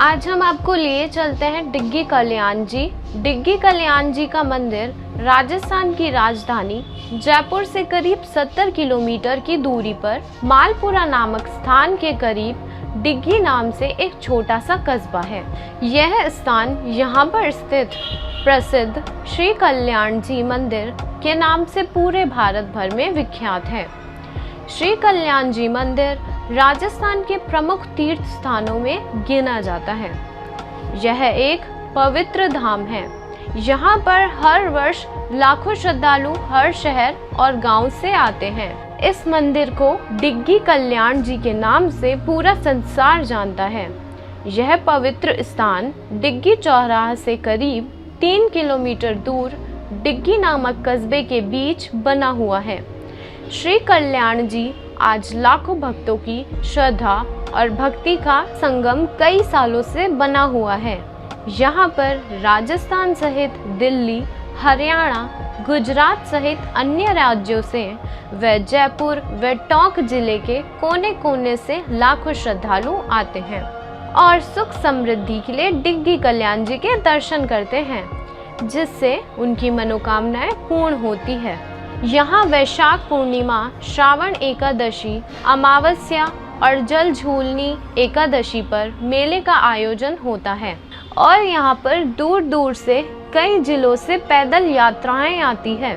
आज हम आपको लिए चलते हैं डिग्गी कल्याण जी। डिग्गी कल्याण जी का मंदिर राजस्थान की राजधानी जयपुर से करीब 70 किलोमीटर की दूरी पर मालपुरा नामक स्थान के करीब डिग्गी नाम से एक छोटा सा कस्बा है। यह स्थान यहाँ पर स्थित प्रसिद्ध श्री कल्याण जी मंदिर के नाम से पूरे भारत भर में विख्यात है। श्री कल्याण जी मंदिर राजस्थान के प्रमुख तीर्थ स्थानों में गिना जाता है। यह एक पवित्र धाम है। यहाँ पर हर वर्ष लाखों श्रद्धालु हर शहर और गांव से आते हैं। इस मंदिर को डिग्गी कल्याण जी के नाम से पूरा संसार जानता है। यह पवित्र स्थान डिग्गी चौराहा से करीब 3 किलोमीटर दूर डिग्गी नामक कस्बे के बीच बना हुआ है। श्री कल्याण जी आज लाखों भक्तों की श्रद्धा और भक्ति का संगम कई सालों से बना हुआ है। यहाँ पर राजस्थान सहित दिल्ली, हरियाणा, गुजरात सहित अन्य राज्यों से व जयपुर व टोंक जिले के कोने कोने से लाखों श्रद्धालु आते हैं और सुख समृद्धि के लिए डिग्गी कल्याण जी के दर्शन करते हैं, जिससे उनकी मनोकामनाएं पूर्ण होती है। यहाँ वैशाख पूर्णिमा, श्रावण एकादशी, अमावस्या और जल झूलनी एकादशी पर मेले का आयोजन होता है और यहाँ पर दूर दूर से कई जिलों से पैदल यात्राएं आती है।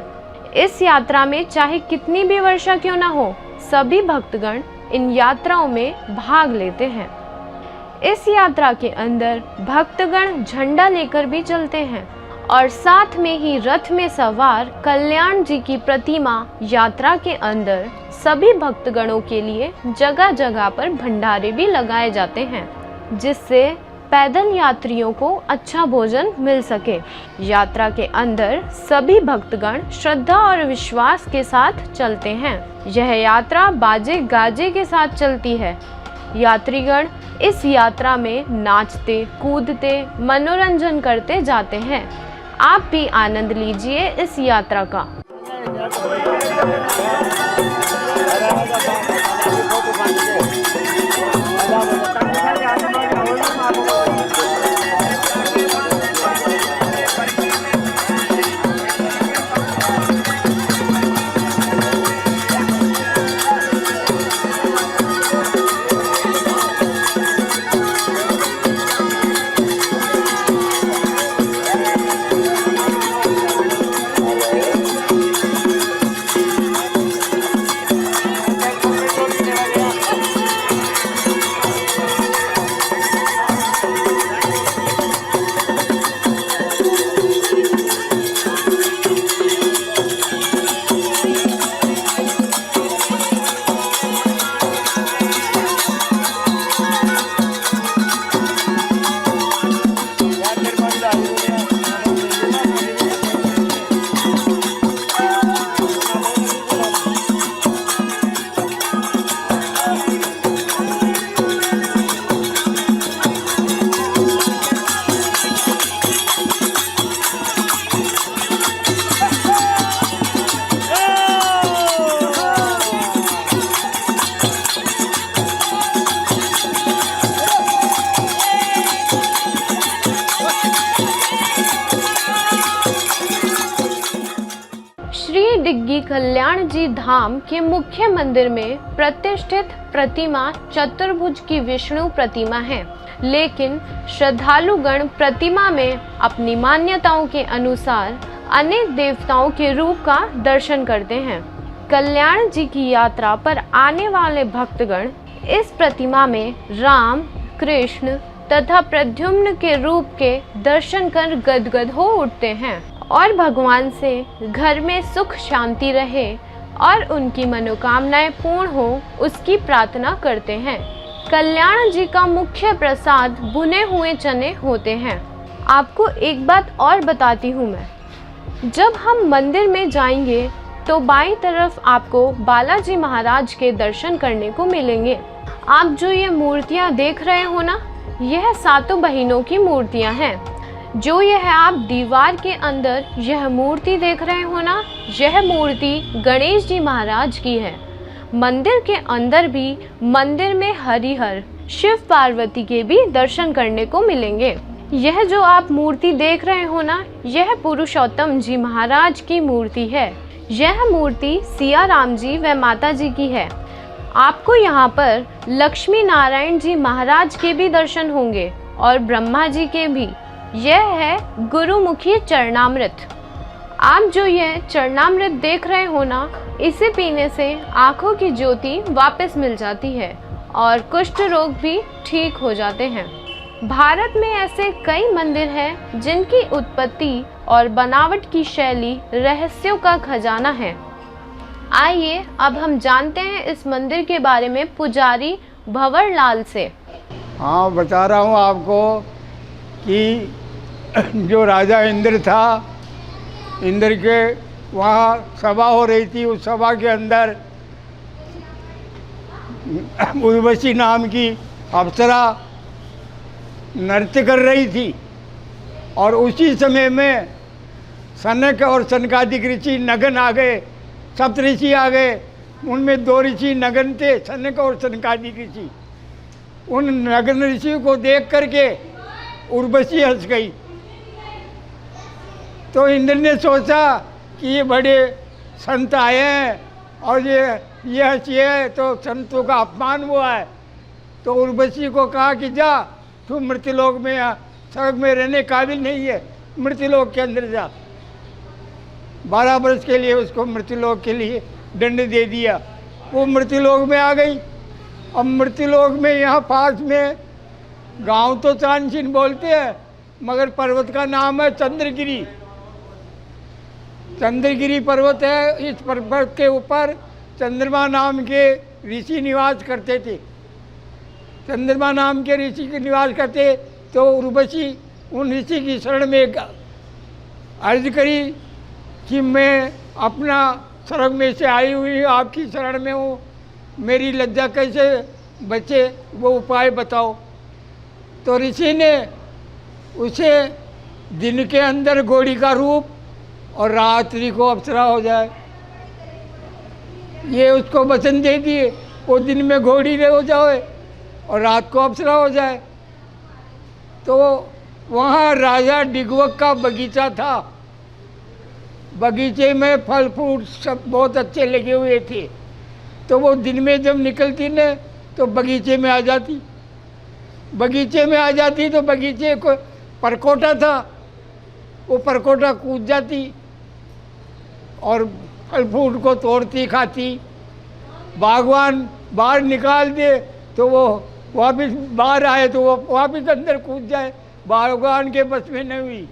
इस यात्रा में चाहे कितनी भी वर्षा क्यों ना हो, सभी भक्तगण इन यात्राओं में भाग लेते हैं। इस यात्रा के अंदर भक्तगण झंडा लेकर भी चलते हैं और साथ में ही रथ में सवार कल्याण जी की प्रतिमा यात्रा के अंदर सभी भक्तगणों के लिए जगह जगह पर भंडारे भी लगाए जाते हैं, जिससे पैदल यात्रियों को अच्छा भोजन मिल सके। यात्रा के अंदर सभी भक्तगण श्रद्धा और विश्वास के साथ चलते हैं। यह यात्रा बाजे गाजे के साथ चलती है। यात्रीगण इस यात्रा में नाचते कूदते मनोरंजन करते जाते हैं। आप भी आनंद लीजिए इस यात्रा का। डिग्गी कल्याण जी धाम के मुख्य मंदिर में प्रतिष्ठित प्रतिमा चतुर्भुज की विष्णु प्रतिमा है, लेकिन श्रद्धालुगण प्रतिमा में अपनी मान्यताओं के अनुसार अनेक देवताओं के रूप का दर्शन करते हैं। कल्याण जी की यात्रा पर आने वाले भक्तगण इस प्रतिमा में राम, कृष्ण तथा प्रद्युम्न के रूप के दर्शन कर गदगद हो उठते हैं और भगवान से घर में सुख शांति रहे और उनकी मनोकामनाएं पूर्ण हो उसकी प्रार्थना करते हैं। कल्याण जी का मुख्य प्रसाद भुने हुए चने होते हैं। आपको एक बात और बताती हूँ मैं, जब हम मंदिर में जाएंगे तो बाईं तरफ आपको बालाजी महाराज के दर्शन करने को मिलेंगे। आप जो ये मूर्तियाँ देख रहे हो ना, यह सातों बहनों की मूर्तियाँ हैं। जो यह आप दीवार के अंदर यह मूर्ति देख रहे हो ना, यह मूर्ति गणेश जी महाराज की है। मंदिर के अंदर भी मंदिर में हरिहर शिव पार्वती के भी दर्शन करने को मिलेंगे। यह जो आप मूर्ति देख रहे हो ना, यह पुरुषोत्तम जी महाराज की मूर्ति है। यह मूर्ति सिया राम जी व माता जी की है। आपको यहाँ पर लक्ष्मी नारायण जी महाराज के भी दर्शन होंगे और ब्रह्मा जी के भी। यह है गुरुमुखी चरणामृत। आप जो यह चरणामृत देख रहे हो ना, इसे पीने से आँखों की ज्योति वापस मिल जाती है और कुष्ठ रोग भी ठीक हो जाते हैं। भारत में ऐसे कई मंदिर हैं जिनकी उत्पत्ति और बनावट की शैली रहस्यों का खजाना है। आइए अब हम जानते हैं इस मंदिर के बारे में पुजारी भंवर लाल से। हाँ, बता रहा हूँ आपको कि जो राजा इंद्र था, इंद्र के वहाँ सभा हो रही थी। उस सभा के अंदर उर्वशी नाम की अप्सरा नृत्य कर रही थी और उसी समय में सनक और सनकादिक ऋषि नगन आ गए। सप्त ऋषि आ गए, उनमें 2 ऋषि नगन थे, सनक और सनकादिक ऋषि। उन नगन ऋषि को देख करके उर्वशी हंस गई। तो इंद्र ने सोचा कि ये बड़े संत आए हैं और ये हंसी है तो संतों का अपमान हुआ है। तो उर्वशी को कहा कि जा, तू मृत्युलोक में स्वर्ग में रहने काबिल नहीं है, मृत्युलोक के अंदर जा। 12 वर्ष के लिए उसको मृत्युलोक के लिए दंड दे दिया। वो मृत्युलोक में आ गई। अब मृत्युलोक में यहाँ पास में गांव तो चांदसिन बोलते हैं, मगर पर्वत का नाम है चंद्रगिरी। चंद्रगिरी पर्वत है। इस पर्वत के ऊपर चंद्रमा नाम के ऋषि निवास करते थे। चंद्रमा नाम के ऋषि के निवास करते। तो उर्वशी उन ऋषि की शरण में अर्ज करी कि मैं अपना स्वर्ग में से आई हुई आपकी शरण में हूँ, मेरी लज्जा कैसे बचे, वो उपाय बताओ। तो ऋषि ने उसे दिन के अंदर घोड़ी का रूप और रात्रि को अप्सरा हो जाए, ये उसको वचन दे दिए। वो दिन में घोड़ी हो जाए और रात को अप्सरा हो जाए। तो वहाँ राजा डिगवक का बगीचा था। बगीचे में फल फ्रूट सब बहुत अच्छे लगे हुए थे। तो वो दिन में जब निकलती न तो बगीचे में आ जाती। बगीचे में आ जाती तो बगीचे को परकोटा था, वो परकोटा कूद जाती और फल फ्रूट को तोड़ती खाती। बागवान बाहर निकाल दे तो वो वापस बाहर आए तो वो वापस अंदर कूद जाए। बागवान के बस में नहीं हुई।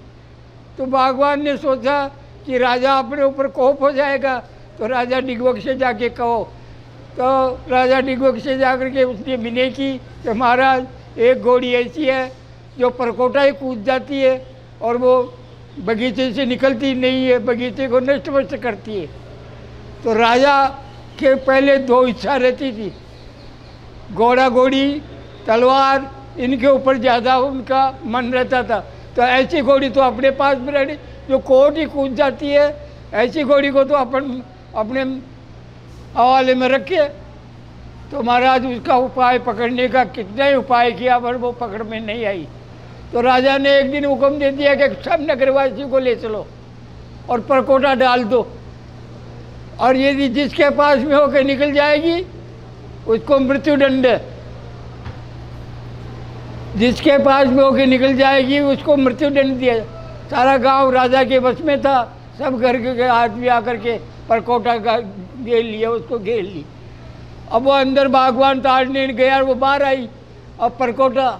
तो बागवान ने सोचा कि राजा अपने ऊपर कोप हो जाएगा, तो राजा डिगवक से जाके कहो। तो राजा डिगवक से जाकर के उसने विनय की कि महाराज, एक घोड़ी ऐसी है जो परकोटा ही कूद जाती है और वो बगीचे से निकलती नहीं है, बगीचे को नष्ट वष्ट करती है। तो राजा के पहले 2 इच्छा रहती थी, घोड़ा घोड़ी तलवार, इनके ऊपर ज़्यादा उनका मन रहता था। तो ऐसी घोड़ी तो अपने पास में रहनी जो कोट ही कूद जाती है, ऐसी घोड़ी को तो अपन अपने हवाले में रखे। तो महाराज उसका उपाय पकड़ने का कितना ही उपाय किया पर वो पकड़ में नहीं आई। तो राजा ने एक दिन हुक्म दे दिया कि सब नगरवासी को ले चलो और परकोटा डाल दो, और यदि जिसके पास में होकर निकल जाएगी उसको मृत्युदंड, जिसके पास में होकर निकल जाएगी उसको मृत्युदंड दिया। सारा गांव राजा के बस में था, सब घर के आदमी आकर के परकोटा का घेर लिया, उसको घेर ली। अब वो अंदर बागवान ताड़ने गया, वो बाहर आई। अब परकोटा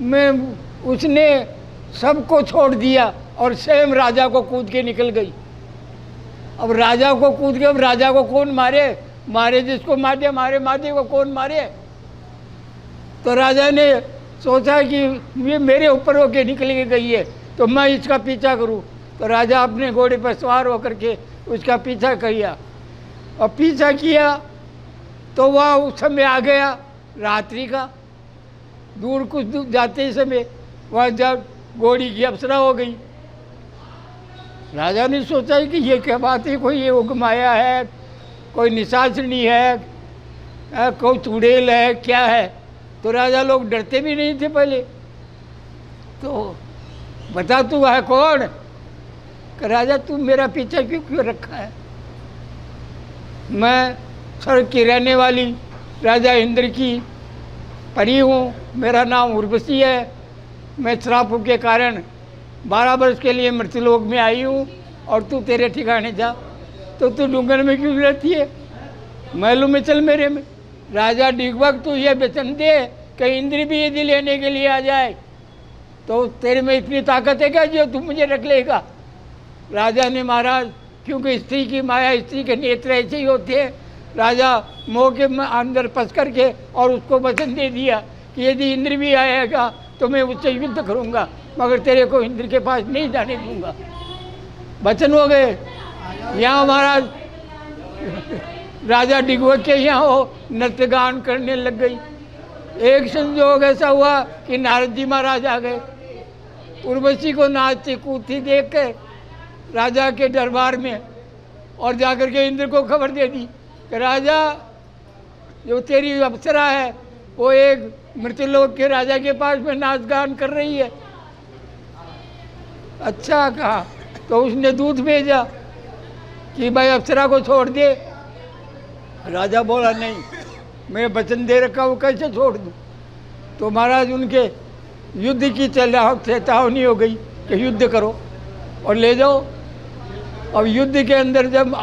में उसने सबको छोड़ दिया और स्वयं राजा को कूद के निकल गई। अब राजा को कूद के, अब राजा को कौन मारे? मारे जिसको मारे, मारे मारे को कौन मारे? तो राजा ने सोचा कि ये मेरे ऊपर होके निकल के गई है तो मैं इसका पीछा करूं। तो राजा अपने घोड़े पर सवार होकर के उसका पीछा किया और पीछा किया तो वह उस समय आ गया रात्रि का। दूर कुछ दूर जाते ही समय वह जब घोड़ी की अप्सरा हो गई। राजा ने सोचा कि ये क्या बात है, कोई ये उगमाया है, कोई निशाचनी है, कोई चुड़ैल है क्या है, तो राजा लोग डरते भी नहीं थे पहले। तो बता तू है कौन? कि राजा तू मेरा पीछा क्यों क्यों रखा है? मैं स्वर्ग की रहने वाली राजा इंद्र की परी हूँ, मेरा नाम उर्वशी है। मैं श्राप के कारण 12 वर्ष के लिए मृत्युलोक में आई हूँ और तू तेरे ठिकाने जा। तो तू डूंगर में क्यों रहती है? महलों में चल मेरे में। राजा डिगवग तू ये वचन दे कि इंद्र भी यदि लेने के लिए आ जाए तो तेरे में इतनी ताकत है क्या जो तू मुझे रख लेगा? राजा ने महाराज, क्योंकि स्त्री की माया, स्त्री के नेत्र ऐसे ही होते हैं, राजा मोह के अंदर फंस करके और उसको वचन दे दिया कि यदि इंद्र भी आएगा तो मैं उससे युद्ध करूंगा, मगर तेरे को इंद्र के पास नहीं जाने दूंगा। वचन हो गए। यहाँ महाराज राजा डिगवग के यहाँ हो नृत्य गान करने लग गई। एक संयोग ऐसा हुआ कि नारद जी महाराज आ गए। उर्वशी को नाचती कूदती देख के राजा के दरबार में और जाकर के इंद्र को खबर दे दी कि राजा, जो तेरी अप्सरा है वो एक मृत्युलोक के राजा के पास में नाच गान कर रही है। अच्छा कहा। तो उसने दूत भेजा कि भाई अप्सरा को छोड़ दे। राजा बोला नहीं, मैं वचन दे रखा हूँ, कैसे छोड़ दूँ? तो महाराज उनके युद्ध की चेतावनी हो गई कि युद्ध करो और ले जाओ। अब युद्ध के अंदर जब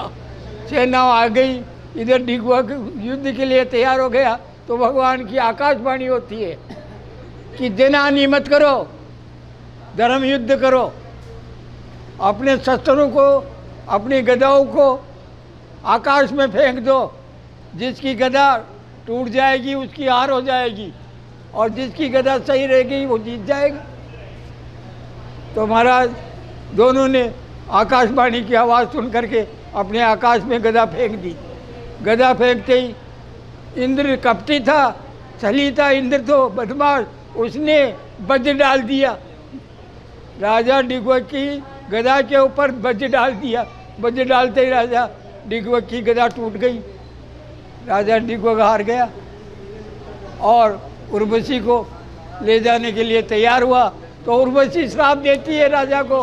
सेना आ गई, इधर डिगवग युद्ध के लिए तैयार हो गया, तो भगवान की आकाशवाणी होती है कि देनानी मत करो, धर्म युद्ध करो। अपने शस्त्रों को, अपनी गदाओं को आकाश में फेंक दो। जिसकी गदा टूट जाएगी उसकी हार हो जाएगी, और जिसकी गदा सही रहेगी वो जीत जाएगा। तो महाराज दोनों ने आकाशवाणी की आवाज़ सुन करके अपने आकाश में गदा फेंक दी। गदा फेंकते ही इंद्र कपटी था, छली था, इंद्र तो बदमाश, उसने वज्र डाल दिया। राजा डिगवग की गदा के ऊपर वज्र डाल दिया। वज्र डालते ही राजा डिगवग की गदा टूट गई। राजा डिगवग हार गया और उर्वशी को ले जाने के लिए तैयार हुआ। तो उर्वशी श्राप देती है राजा को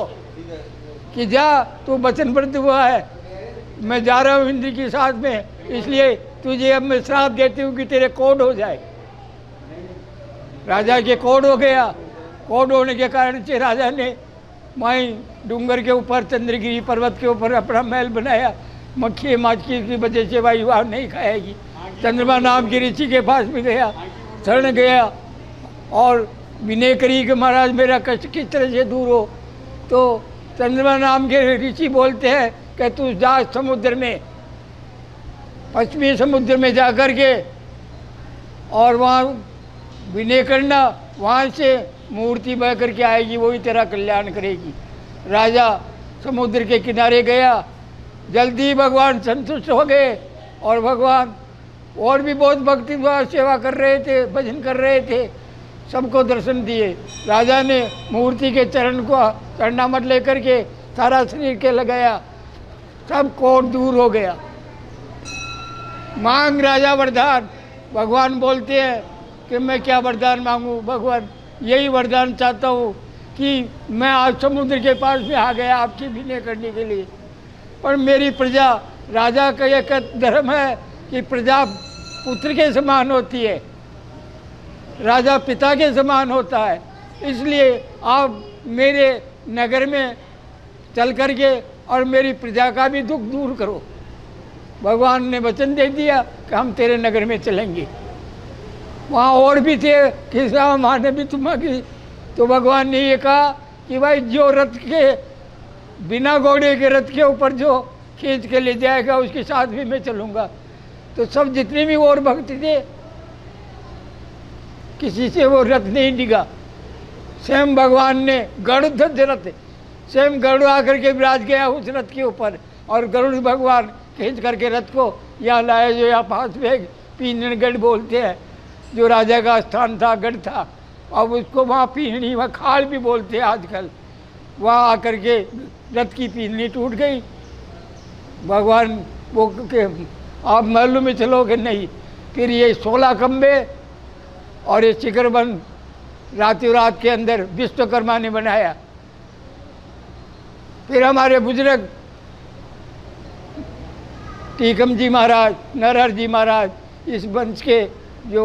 कि जा, तू वचनबद्ध हुआ है, मैं जा रहा हूँ इंद्र के साथ में, इसलिए तुझे अब मैं श्राप देती हूँ कि तेरे कोढ़ हो जाए। राजा के कोढ़ हो गया। कोढ़ होने के कारण से राजा ने वहीं डूंगर के ऊपर, चंद्रगिरी पर्वत के ऊपर अपना महल बनाया। मक्खी माछी की वजह से भाई वहाँ नहीं खाएगी। चंद्रमा नाम की ऋषि के पास में गया, शरण गया और विनय करी कि महाराज मेरा कष्ट किस तरह से दूर हो। तो चंद्रमा नाम के ऋषि बोलते हैं कि तू जा समुद्र में, पश्चिमी समुद्र में जा कर के और वहाँ विनय करना, वहाँ से मूर्ति बह करके आएगी, वही तेरा कल्याण करेगी। राजा समुद्र के किनारे गया। जल्दी भगवान संतुष्ट हो गए और भगवान और भी बहुत भक्ति सेवा कर रहे थे, भजन कर रहे थे, सबको दर्शन दिए। राजा ने मूर्ति के चरण को चरणामत लेकर के सारा शरीर के लगाया, सब कोढ़ दूर हो गया। मांग राजा वरदान। भगवान बोलते हैं कि मैं क्या वरदान मांगूं? भगवान यही वरदान चाहता हूँ कि मैं आज समुद्र के पास में आ गया आपकी विनय करने के लिए, पर मेरी प्रजा, राजा का एक धर्म है कि प्रजा पुत्र के समान होती है, राजा पिता के समान होता है, इसलिए आप मेरे नगर में चल करके और मेरी प्रजा का भी दुख दूर करो। भगवान ने वचन दे दिया कि हम तेरे नगर में चलेंगे। वहाँ और भी थे कि माने भी तुम्हारी। तो भगवान ने ये कहा कि भाई जो रथ के बिना घोड़े के रथ के ऊपर जो खींच के ले जाएगा उसके साथ भी मैं चलूँगा। तो सब जितने भी और भक्त थे, किसी से वो रथ नहीं डिगा। स्वयं भगवान ने गरुड़ रथ, स्वयं गरुड़ आकर के विराज गया उस रथ के ऊपर, और गरुड़ भगवान खींच करके रथ को यहाँ लाया, जो यहाँ पास में पीनगढ़ बोलते हैं, जो राजा का स्थान था, गढ़ था। अब उसको वहाँ पीहनी, वहाँ खाल भी बोलते हैं आजकल। वहाँ आकर के रथ की पीहनी टूट गई। भगवान वो के आप महलों में चलोगे नहीं, फिर ये 16 खंबे और ये शिखरबंद रातों रात के अंदर विश्वकर्मा ने बनाया। फिर हमारे बुजुर्ग टीकम जी महाराज, नरहर जी महाराज, इस वंश के जो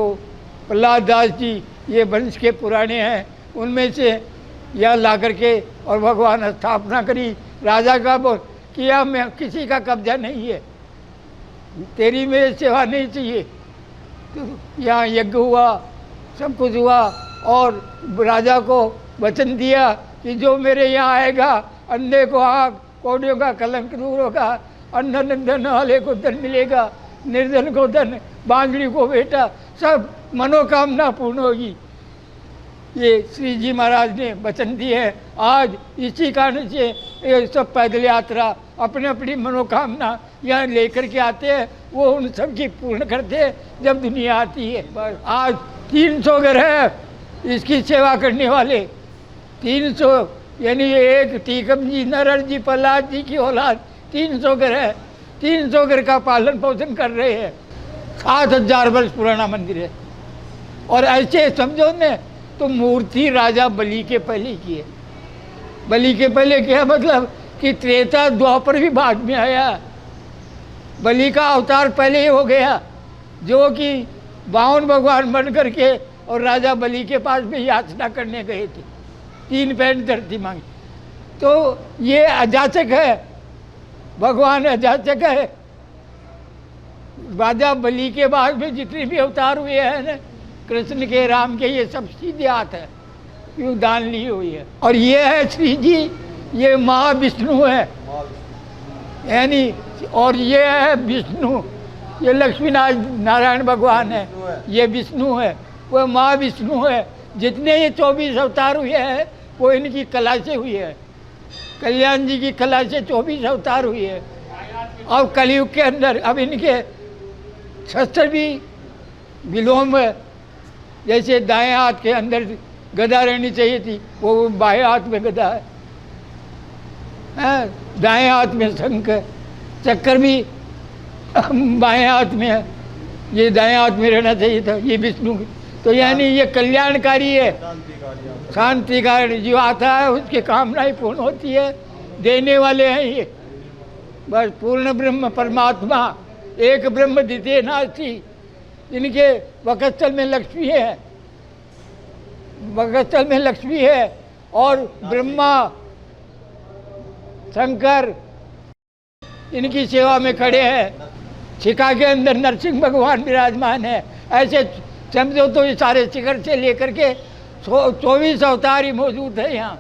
प्रहलाद दास जी, ये वंश के पुराने हैं, उनमें से यह ला करके और भगवान स्थापना करी। राजा का बोल किया, मैं किसी का कब्जा नहीं है, तेरी मेरी सेवा नहीं चाहिए। तो यहाँ यज्ञ हुआ, सब कुछ हुआ और राजा को वचन दिया कि जो मेरे यहाँ आएगा, अंधे को आँख, कोढ़ियों का कलंक दूर होगा, अन्न वाले को धन मिलेगा, निर्धन को धन, बांझड़ी को बेटा, सब मनोकामना पूर्ण होगी। ये श्री जी महाराज ने वचन दिए हैं। आज इसी कारण से ये सब पैदल यात्रा अपने अपनी मनोकामना यहाँ लेकर के आते हैं, वो उन सब की पूर्ण करते हैं जब दुनिया आती है। बस आज 300 घर है इसकी सेवा करने वाले, 300, यानी एक टीकम जी, नरहर जी, प्रहलाद जी की औलाद 300 घर है, 300 घर का पालन पोषण कर रहे हैं। 7000 वर्ष पुराना मंदिर है। और ऐसे समझो ने तो मूर्ति राजा बलि के पहले की है। बलि के पहले क्या मतलब कि त्रेता द्वापर भी बाद में आया, बलि का अवतार पहले ही हो गया, जो कि 52 भगवान बन करके और राजा बलि के पास में याचना करने गए थे, 3 पैंट धरती मांगी। तो ये अजाचक है, भगवान अजाचक है। राजा बलि के बाद में जितने भी अवतार हुए हैं ना, कृष्ण के, राम के, ये सब सीधे हाथ है, क्यों दान ली हुई है। और ये है श्री जी, ये महाविष्णु है, यानी, और ये है विष्णु, ये लक्ष्मी नारायण भगवान है, ये विष्णु है, वो महाविष्णु है। जितने ये 24 अवतार हुए हैं वो इनकी कला से हुई है, कल्याण जी की कला से 24 अवतार हुए हैं। और कलयुग के अंदर अब इनके शस्त्र भी विलोम है, जैसे दाएं हाथ के अंदर गदा रहनी चाहिए थी, वो बाएं हाथ में गदा है, दाएं हाथ में शंख है, चक्कर भी बाएं हाथ में है, ये दाएं हाथ में रहना चाहिए था, ये विष्णु। तो यानी ये कल्याणकारी है, शांतिकारी, जो आता है उसकी कामनाएं पूर्ण होती है, देने वाले हैं ये। बस पूर्ण ब्रह्म परमात्मा, एक ब्रह्म द्वितीय नास्ति। इनके वक्षस्थल में लक्ष्मी है, वक्षस्थल में लक्ष्मी है, और ब्रह्मा शंकर इनकी सेवा में खड़े हैं। शिखा के अंदर नरसिंह भगवान विराजमान है। ऐसे समझो तो ये सारे शिखर से लेकर के 24 अवतार ही मौजूद है यहाँ।